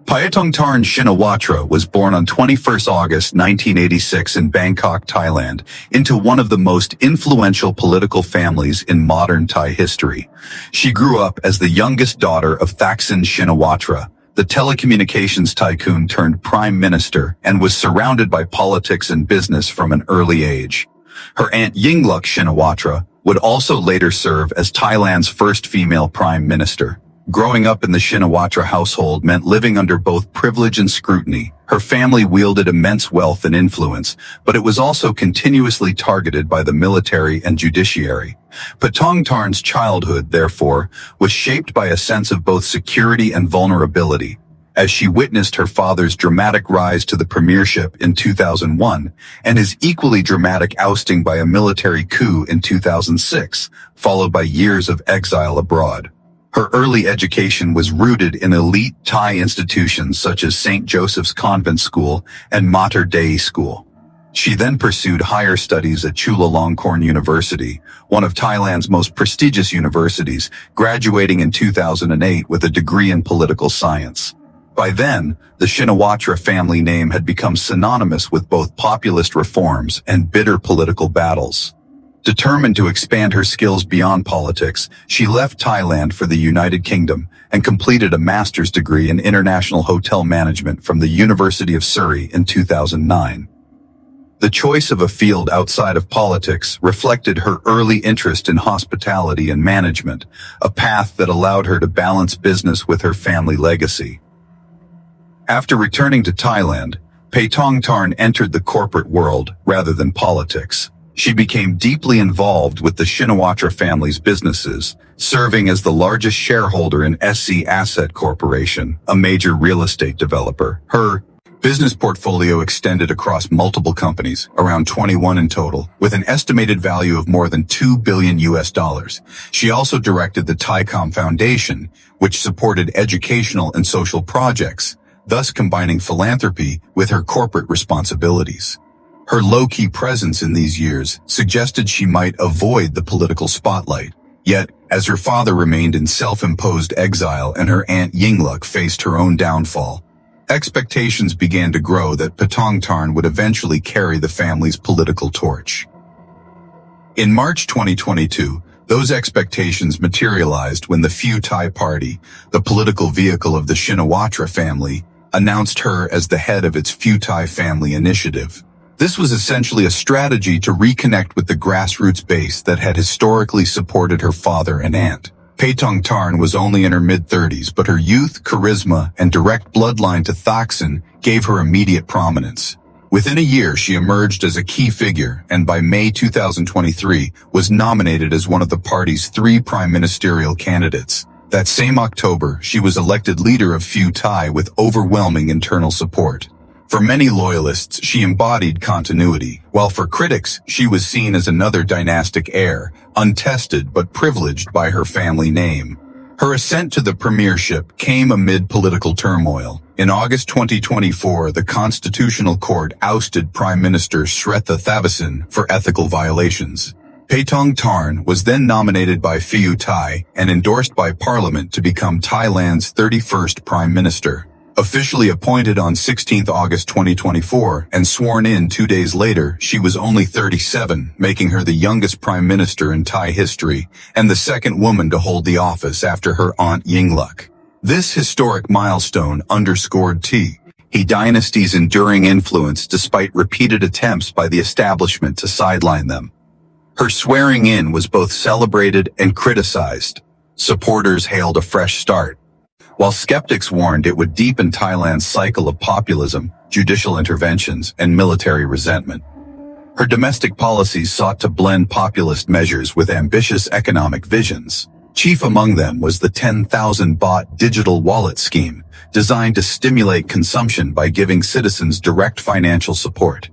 Paetongtarn Shinawatra was born on 21 August 1986 in Bangkok, Thailand, into one of the most influential political families in modern Thai history. She grew up as the youngest daughter of Thaksin Shinawatra, the telecommunications tycoon turned prime minister, and was surrounded by politics and business from an early age. Her aunt Yingluck Shinawatra would also later serve as Thailand's first female prime minister. Growing up in the Shinawatra household meant living under both privilege and scrutiny. Her family wielded immense wealth and influence, but it was also continuously targeted by the military and judiciary. Paetongtarn's childhood, therefore, was shaped by a sense of both security and vulnerability, as she witnessed her father's dramatic rise to the premiership in 2001 and his equally dramatic ousting by a military coup in 2006, followed by years of exile abroad. Her early education was rooted in elite Thai institutions such as St. Joseph's Convent School and Mater Dei School. She then pursued higher studies at Chulalongkorn University, one of Thailand's most prestigious universities, graduating in 2008 with a degree in political science. By then, the Shinawatra family name had become synonymous with both populist reforms and bitter political battles. Determined to expand her skills beyond politics, she left Thailand for the United Kingdom and completed a master's degree in international hotel management from the University of Surrey in 2009. The choice of a field outside of politics reflected her early interest in hospitality and management, a path that allowed her to balance business with her family legacy. After returning to Thailand, Paetongtarn entered the corporate world rather than politics. She became deeply involved with the Shinawatra family's businesses, serving as the largest shareholder in SC Asset Corporation, a major real estate developer. Her business portfolio extended across multiple companies, around 21 in total, with an estimated value of more than $2 billion. She also directed the Thaicom Foundation, which supported educational and social projects, thus combining philanthropy with her corporate responsibilities. Her low-key presence in these years suggested she might avoid the political spotlight. Yet, as her father remained in self-imposed exile and her aunt Yingluck faced her own downfall, expectations began to grow that Paetongtarn would eventually carry the family's political torch. In March 2022, those expectations materialized when the Pheu Thai Party, the political vehicle of the Shinawatra family, announced her as the head of its Pheu Thai Family Initiative. This was essentially a strategy to reconnect with the grassroots base that had historically supported her father and aunt. Paetongtarn was only in her mid-30s, but her youth, charisma, and direct bloodline to Thaksin gave her immediate prominence. Within a year, she emerged as a key figure, and by May 2023, was nominated as one of the party's 3 prime ministerial candidates. That same October, she was elected leader of Pheu Thai with overwhelming internal support. For many loyalists, she embodied continuity, while for critics, she was seen as another dynastic heir, untested but privileged by her family name. Her ascent to the premiership came amid political turmoil. In August 2024, the Constitutional Court ousted Prime Minister Sretha Thavisin for ethical violations. Paetongtarn was then nominated by Pheu Thai and endorsed by Parliament to become Thailand's 31st Prime Minister. Officially appointed on 16 August 2024 and sworn in 2 days later, she was only 37, making her the youngest prime minister in Thai history and the second woman to hold the office after her aunt Yingluck. This historic milestone underscored Thai dynasty's enduring influence despite repeated attempts by the establishment to sideline them. Her swearing in was both celebrated and criticized. Supporters hailed a fresh start, while skeptics warned it would deepen Thailand's cycle of populism, judicial interventions, and military resentment. Her domestic policies sought to blend populist measures with ambitious economic visions. Chief among them was the 10,000 baht digital wallet scheme, designed to stimulate consumption by giving citizens direct financial support.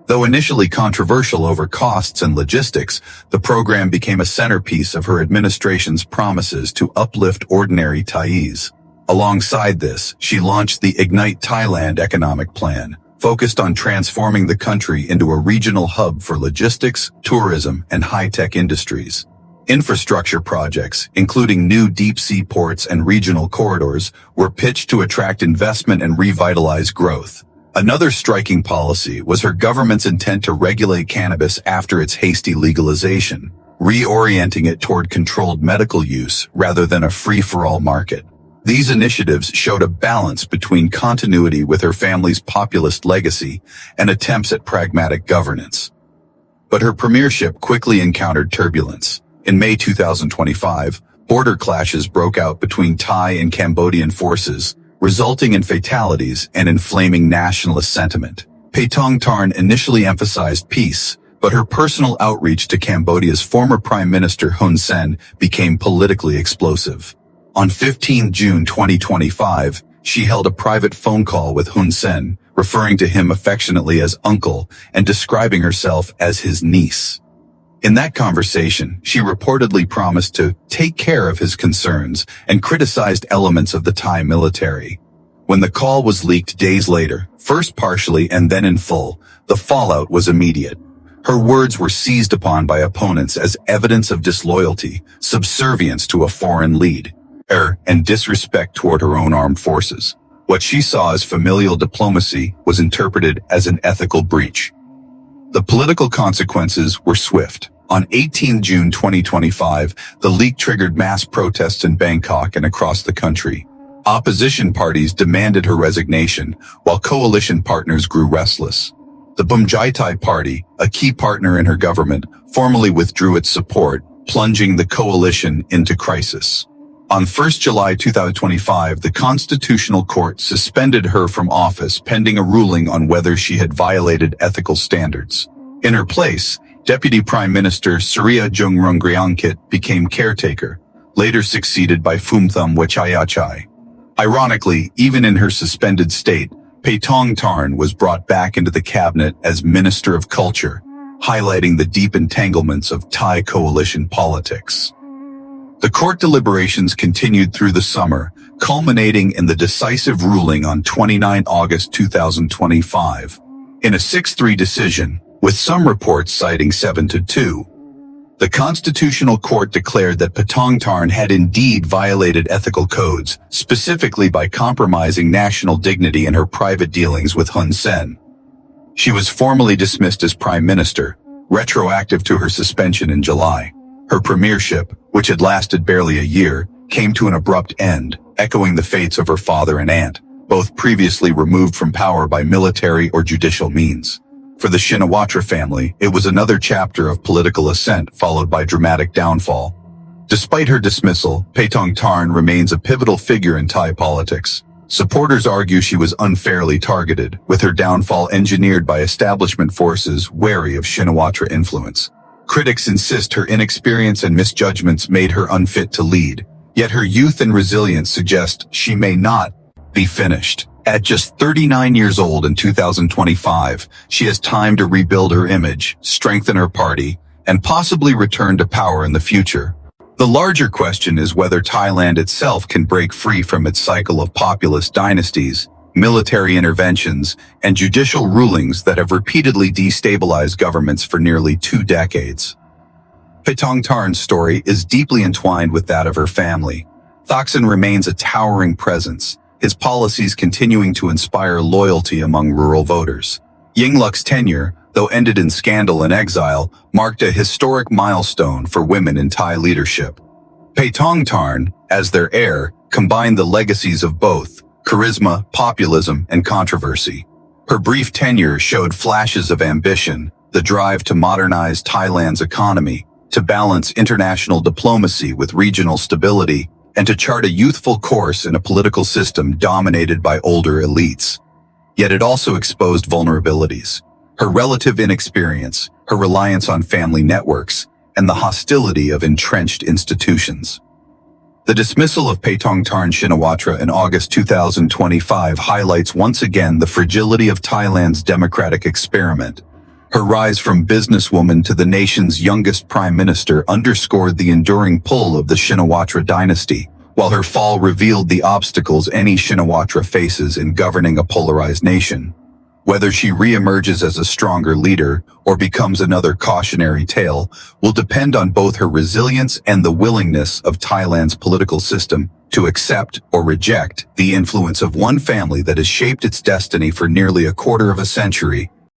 Though initially controversial over costs and logistics, the program became a centerpiece of her administration's promises to uplift ordinary Thais. Alongside this, she launched the Ignite Thailand economic plan, focused on transforming the country into a regional hub for logistics, tourism, and high-tech industries. Infrastructure projects, including new deep-sea ports and regional corridors, were pitched to attract investment and revitalize growth. Another striking policy was her government's intent to regulate cannabis after its hasty legalization, reorienting it toward controlled medical use rather than a free-for-all market. These initiatives showed a balance between continuity with her family's populist legacy and attempts at pragmatic governance. But her premiership quickly encountered turbulence. In May 2025, border clashes broke out between Thai and Cambodian forces, resulting in fatalities and inflaming nationalist sentiment. Paetongtarn initially emphasized peace, but her personal outreach to Cambodia's former Prime Minister Hun Sen became politically explosive. On 15 June 2025, she held a private phone call with Hun Sen, referring to him affectionately as uncle and describing herself as his niece. In that conversation, she reportedly promised to take care of his concerns and criticized elements of the Thai military. When the call was leaked days later, first partially and then in full, the fallout was immediate. Her words were seized upon by opponents as evidence of disloyalty, subservience to a foreign lead, and disrespect toward her own armed forces. What she saw as familial diplomacy was interpreted as an ethical breach. The political consequences were swift. On 18 June 2025, the leak triggered mass protests in Bangkok and across the country. Opposition parties demanded her resignation, while coalition partners grew restless. The Bumjaitai Party, a key partner in her government, formally withdrew its support, plunging the coalition into crisis. On 1 July 2025, the Constitutional Court suspended her from office pending a ruling on whether she had violated ethical standards. In her place, Deputy Prime Minister Surya Jungrungriangkit became caretaker, later succeeded by Phumtham Wechayachai. Ironically, even in her suspended state, Paetongtarn was brought back into the cabinet as Minister of Culture, highlighting the deep entanglements of Thai coalition politics. The court deliberations continued through the summer, culminating in the decisive ruling on 29 August 2025. In a 6-3 decision, with some reports citing 7-2, the Constitutional Court declared that Paetongtarn had indeed violated ethical codes, specifically by compromising national dignity in her private dealings with Hun Sen. She was formally dismissed as Prime Minister, retroactive to her suspension in July. Her premiership, which had lasted barely a year, came to an abrupt end, echoing the fates of her father and aunt, both previously removed from power by military or judicial means. For the Shinawatra family, it was another chapter of political ascent followed by dramatic downfall. Despite her dismissal, Paetongtarn remains a pivotal figure in Thai politics. Supporters argue she was unfairly targeted, with her downfall engineered by establishment forces wary of Shinawatra influence. Critics insist her inexperience and misjudgments made her unfit to lead, yet her youth and resilience suggest she may not be finished. At just 39 years old in 2025, she has time to rebuild her image, strengthen her party, and possibly return to power in the future. The larger question is whether Thailand itself can break free from its cycle of populist dynasties, military interventions, and judicial rulings that have repeatedly destabilized governments for nearly 2 decades. Paetongtarn's story is deeply entwined with that of her family. Thaksin remains a towering presence, his policies continuing to inspire loyalty among rural voters. Yingluck's tenure, though ended in scandal and exile, marked a historic milestone for women in Thai leadership. Paetongtarn, as their heir, combined the legacies of both charisma, populism, and controversy. Her brief tenure showed flashes of ambition, the drive to modernize Thailand's economy, to balance international diplomacy with regional stability, and to chart a youthful course in a political system dominated by older elites. Yet it also exposed vulnerabilities. Her relative inexperience, her reliance on family networks, and the hostility of entrenched institutions. The dismissal of Paetongtarn Shinawatra in August 2025 highlights once again the fragility of Thailand's democratic experiment. Her rise from businesswoman to the nation's youngest prime minister underscored the enduring pull of the Shinawatra dynasty, while her fall revealed the obstacles any Shinawatra faces in governing a polarized nation. Whether she reemerges as a stronger leader or becomes another cautionary tale will depend on both her resilience and the willingness of Thailand's political system to accept or reject the influence of one family that has shaped its destiny for nearly a quarter of a century.